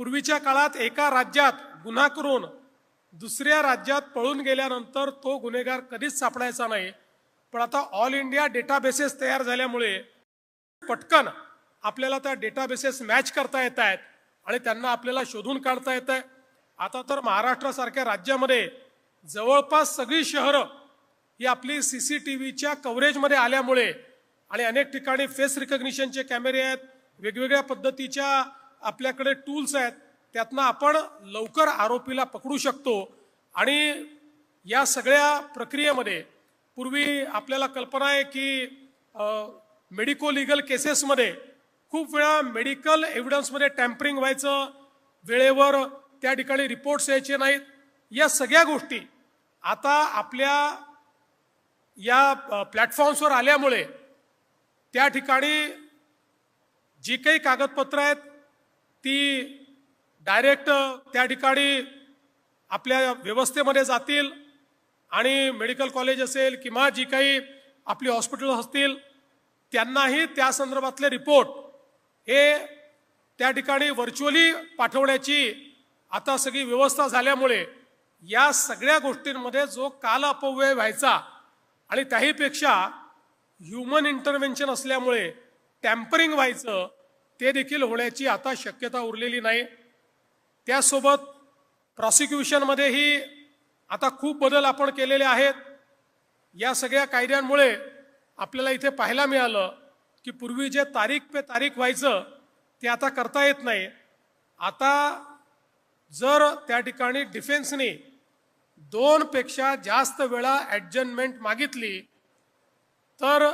पूर्वीच्या काळात एका राज्यात गुन्हा करून दुसऱ्या राज्यात पळून गेल्यानंतर तो गुन्हेगार कधीच सापडायचा नाही। पण आता ऑल इंडिया डेटाबेसेस तयार झाल्यामुळे पटकन आपल्याला त्या डेटाबेसेस मॅच करता येत आहेत आणि त्यांना आपल्याला शोधून काढता येत आहे। आता तर महाराष्ट्रासारख्या राज्यामध्ये जवळपास सगळी शहरं ही आपली सीसीटीव्हीच्या कव्हरेजमध्ये आल्यामुळे आणि अनेक ठिकाणी फेस रिकग्निशनचे कॅमेरे आहेत, वेगवेगळ्या पद्धतीच्या आपल्याकडे टूल्स आहेत, त्यातनं आपण लवकर आरोपीला पकडू शकतो। आणि या सगळ्या प्रक्रियेमध्ये पूर्वी आपल्याला कल्पना आहे की मेडिको लीगल केसेसमध्ये खूप वेळा मेडिकल एव्हिडन्समध्ये टॅम्परिंग व्हायचं, वेळेवर त्या ठिकाणी रिपोर्ट्स यायचे नाहीत। या सगळ्या गोष्टी आता आपल्या या प्लॅटफॉर्म्सवर आल्यामुळे त्या ठिकाणी जी काही कागदपत्र आहेत ती डायरेक्ट त्या ठिकाणी आपल्या व्यवस्थेमध्ये जातील आणि मेडिकल कॉलेज असेल किंवा जी काही आपली हॉस्पिटल असतील त्यांनाही त्या संदर्भातले रिपोर्ट हे त्या ठिकाणी व्हर्च्युअली पाठवण्याची आता सगळी व्यवस्था झाल्यामुळे या सगळ्या गोष्टींमध्ये जो काल अपव्यय व्हायचा आणि त्याहीपेक्षा ह्युमन इंटरव्हेन्शन असल्यामुळे टॅम्परिंग व्हायचं ते देखील होण्याची आता शक्यता उरलेली नाही। त्यासोबत प्रॉसिक्युशनमध्येही आता खूप बदल आपण केलेले आहेत। या सगळ्या कायद्यांमुळे आपल्याला इथे पाहायला मिळालं की पूर्वी जे तारीख पे तारीख व्हायचं ते आता करता येत नाही। आता जर त्या ठिकाणी डिफेन्सने 2 पेक्षा जास्त वेळा ॲडजमेंट मागितली तर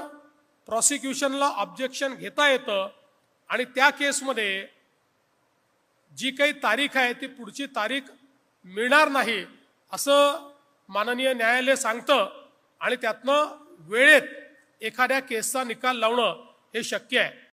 प्रॉसिक्युशनला ऑब्जेक्शन घेता येतं आणि त्या केसमध्ये जी काही तारीख आहे ती पुढची तारीख मिळणार नाही असं माननीय न्यायालय सांगतं आणि त्यातनं वेळेत एखाद्या केसचा निकाल लावणं हे शक्य आहे।